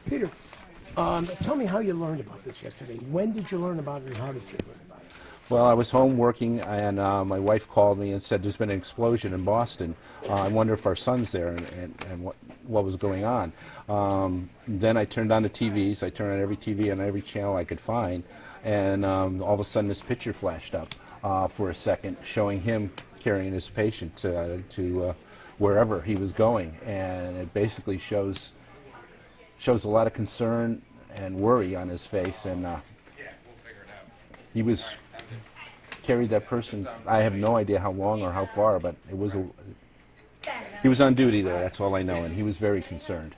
Peter, tell me how you learned about this yesterday. When did you learn about it and how did you learn about it? Well, I was home working, and my wife called me and said there's been an explosion in Boston. I wonder if our son's there and what was going on. Then I turned on the TVs. I turned on every TV on every channel I could find, and all of a sudden this picture flashed up for a second, showing him carrying his patient to wherever he was going, and it basically shows a lot of concern and worry on his face, and he was carried that person. I have no idea how long or how far, but he was on duty there. That's all I know, and he was very concerned.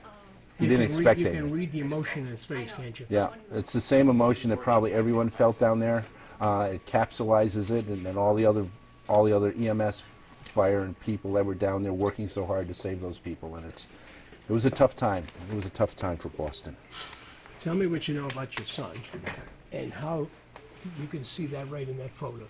He didn't expect it. You can read the emotion in his face, can't you? Yeah, it's the same emotion that probably everyone felt down there. It capsulizes it, and then all the other EMS, fire, and people that were down there working so hard to save those people, and it was a tough time. It was a tough time for Boston. Tell me what you know about your son and how you can see that right in that photo there.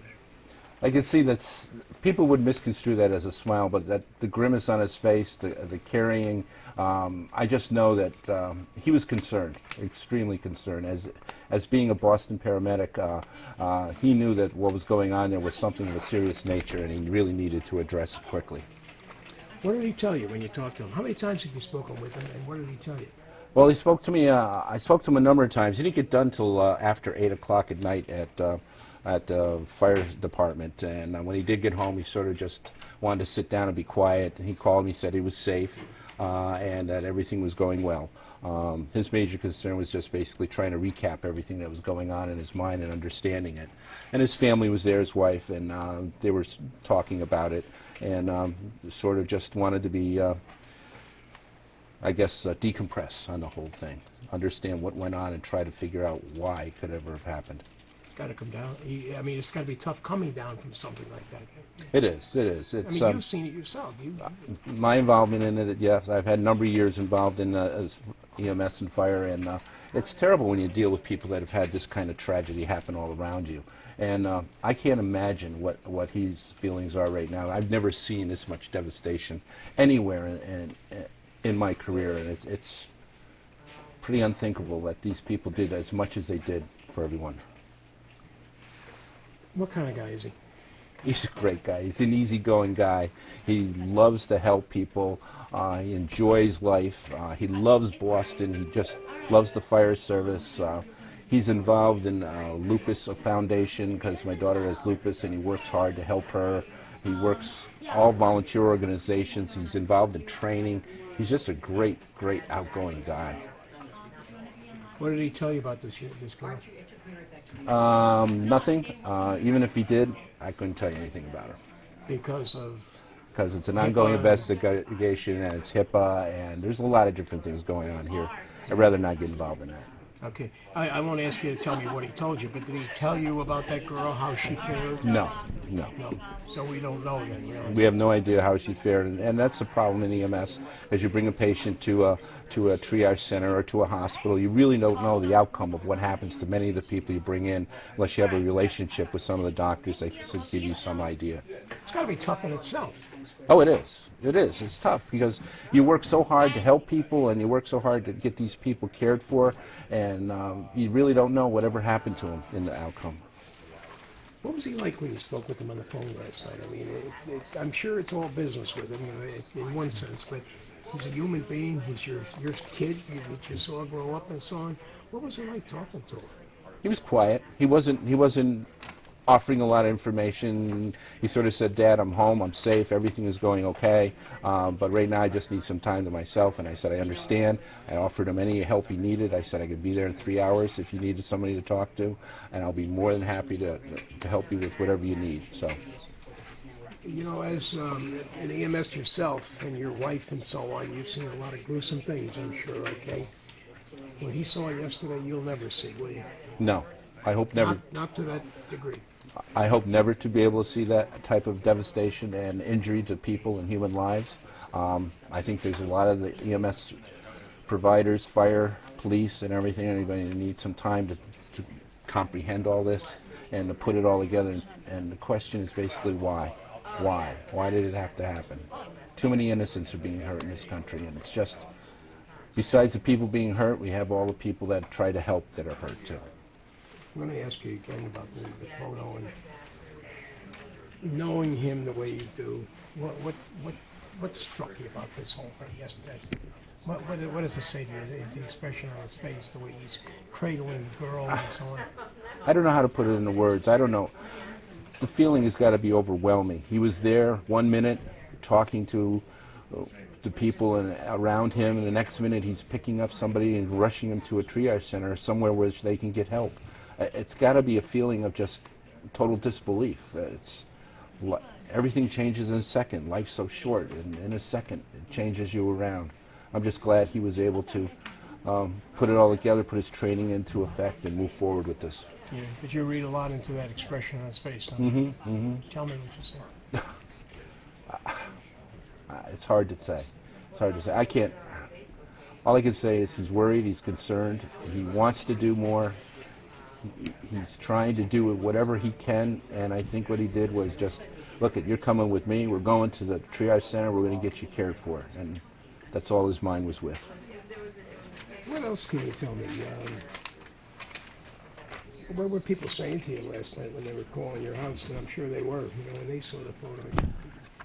I can see that people would misconstrue that as a smile, but that the grimace on his face, the carrying, I just know that he was concerned, extremely concerned. As being a Boston paramedic, he knew that what was going on there was something of a serious nature, and he really needed to address it quickly. What did he tell you when you talked to him? How many times have you spoken with him, and what did he tell you? Well, he spoke to me. I spoke to him a number of times. He didn't get done till after 8 o'clock at night at the fire department. And when he did get home, he sort of just wanted to sit down and be quiet. And he called me, said he was safe, and that everything was going well. His major concern was just basically trying to recap everything that was going on in his mind and understanding it. And his family was there, his wife, and they were talking about it, and sort of just wanted to be, I guess, decompress on the whole thing, understand what went on and try to figure out why it could ever have happened. It's got to come down. I mean, it's got to be tough coming down from something like that. It is, it is. It's, I mean, you've seen it yourself. My involvement in it, yes, I've had a number of years involved in as EMS and fire, and it's terrible when you deal with people that have had this kind of tragedy happen all around you. And I can't imagine what his feelings are right now. I've never seen this much devastation anywhere in my career, and it's pretty unthinkable that these people did as much as they did for everyone. What kind of guy is he? He's a great guy. He's an easygoing guy. He loves to help people. He enjoys life. He loves Boston. He just loves the fire service. He's involved in lupus foundation because my daughter has lupus, and he works hard to help her. He works all volunteer organizations. He's involved in training. He's just a great, great outgoing guy. What did he tell you about this girl? Nothing. Even if he did, I couldn't tell you anything about her. Because of? Because it's an ongoing investigation, and it's HIPAA, and there's a lot of different things going on here. I'd rather not get involved in that. Okay. I won't ask you to tell me what he told you, but did he tell you about that girl, how she fared? No. So we don't know then, really. We have no idea how she fared, and that's the problem in EMS. As you bring a patient to a triage center or to a hospital, you really don't know the outcome of what happens to many of the people you bring in unless you have a relationship with some of the doctors. They can give you some idea. It's got to be tough in itself. Oh, it is. It is. It's tough because you work so hard to help people, and you work so hard to get these people cared for, and you really don't know whatever happened to them in the outcome. What was he like when you spoke with him on the phone last night? I mean, I'm sure it's all business with him in one sense, but he's a human being. He's your kid that you saw grow up and so on. What was it like talking to him? He was quiet. He wasn't offering a lot of information. He sort of said, "Dad, I'm home, I'm safe, everything is going okay, but right now I just need some time to myself." And I said, "I understand." I offered him any help he needed. I said I could be there in 3 hours if you needed somebody to talk to, and I'll be more than happy to help you with whatever you need. So, you know, as an EMS yourself and your wife and so on, you've seen a lot of gruesome things, I'm sure, okay? What he saw yesterday, you'll never see, will you? No, I hope never. Not to that degree. I hope never to be able to see that type of devastation and injury to people and human lives. I think there's a lot of the EMS providers, fire, police, and everything, anybody needs some time to comprehend all this and to put it all together. And the question is basically why? Why did it have to happen? Too many innocents are being hurt in this country, and it's just besides the people being hurt, we have all the people that try to help that are hurt too. I'm going to ask you again about the photo and knowing him the way you do. What struck you about this whole thing yesterday? What does it say to you? The expression on his face, the way he's cradling the girl and so on. I don't know how to put it into words. I don't know. The feeling has got to be overwhelming. He was there 1 minute talking to the people around him, and the next minute he's picking up somebody and rushing them to a triage center somewhere where they can get help. It's got to be a feeling of just total disbelief. Everything changes in a second. Life's so short, and in a second it changes you around. I'm just glad he was able to put it all together, put his training into effect, and move forward with this. Yeah, but you read a lot into that expression on his face. Huh? Tell me what you said. It's hard to say. It's hard to say. I can't. All I can say is he's worried, he's concerned, he wants to do more. He's trying to do whatever he can, and I think what he did was just, look, you're coming with me, we're going to the triage center, we're going to get you cared for. And that's all his mind was with. What else can you tell me? What were people saying to you last night when they were calling your house? And I'm sure they were, when they saw the photo.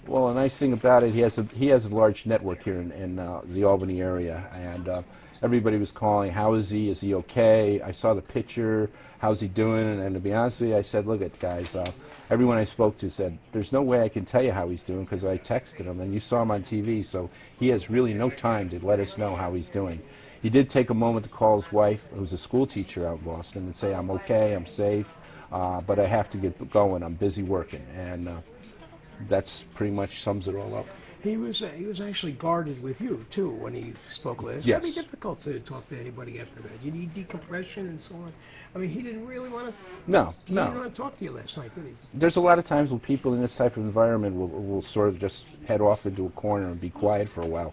Well, a nice thing about it, he has a large network here in the Albany area, and everybody was calling, how is he? Is he okay? I saw the picture, how's he doing? And to be honest with you, I said, look at guys, everyone I spoke to said, there's no way I can tell you how he's doing because I texted him, and you saw him on TV, so he has really no time to let us know how he's doing. He did take a moment to call his wife, who's a school teacher out in Boston, and say, I'm okay, I'm safe, but I have to get going, I'm busy working. And that's pretty much sums it all up. He was actually guarded with you too when he spoke last. Yes. It'd be difficult to talk to anybody after that. You need decompression and so on. I mean, he didn't really want to. No. He didn't want to talk to you last night, did he? There's a lot of times when people in this type of environment will sort of just head off into a corner and be quiet for a while.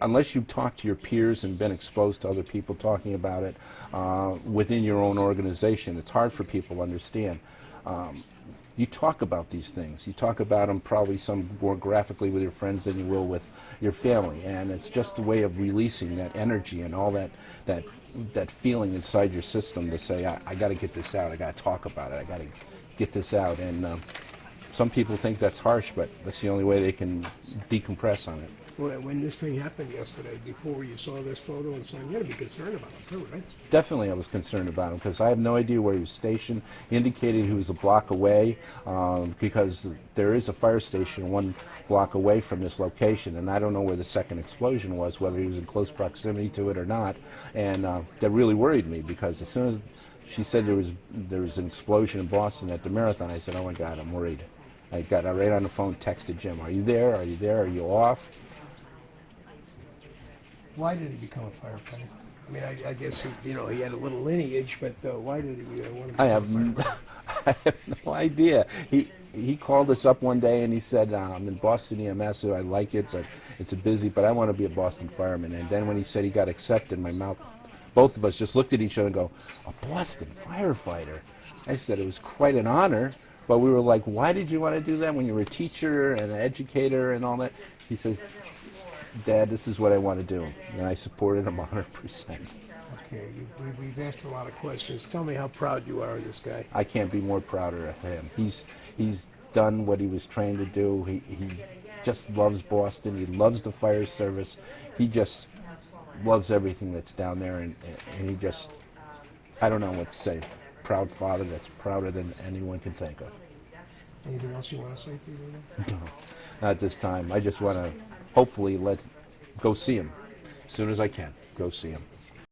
Unless you talk to your peers and been exposed to other people talking about it within your own organization, it's hard for people to understand. You talk about these things. You talk about them probably some more graphically with your friends than you will with your family, and it's just a way of releasing that energy and all that feeling inside your system to say, I got to get this out. I got to talk about it. I got to get this out. And some people think that's harsh, but that's the only way they can decompress on it. Well, when this thing happened yesterday, before you saw this photo and so on, you had to be concerned about it too, right? Definitely I was concerned about him because I have no idea where he was stationed. He indicated he was a block away because there is a fire station 1 block away from this location, and I don't know where the second explosion was, whether he was in close proximity to it or not, and that really worried me because as soon as she said there was an explosion in Boston at the marathon, I said, oh my God, I'm worried. I got right on the phone, texted Jim, are you there? Are you there? Are you off? Why did he become a firefighter? I mean, I guess he had a little lineage, but why did he want to become a firefighter? I have no idea. He called us up one day and he said, I'm in Boston EMS, so I like it, but it's busy, but I want to be a Boston fireman. And then when he said he got accepted, my mouth, both of us just looked at each other and go, a Boston firefighter? I said it was quite an honor, but we were like, why did you want to do that when you were a teacher and an educator and all that? He says, Dad, this is what I want to do, and I supported him 100%. Okay, we've asked a lot of questions. Tell me how proud you are of this guy. I can't be more prouder of him. He's done what he was trained to do. He just loves Boston. He loves the fire service. He just loves everything that's down there, and he just, I don't know what to say. Proud father that's prouder than anyone can think of. Anything else you want to say, Peter? No, not at this time. I just want to hopefully go see him as soon as I can. Go see him.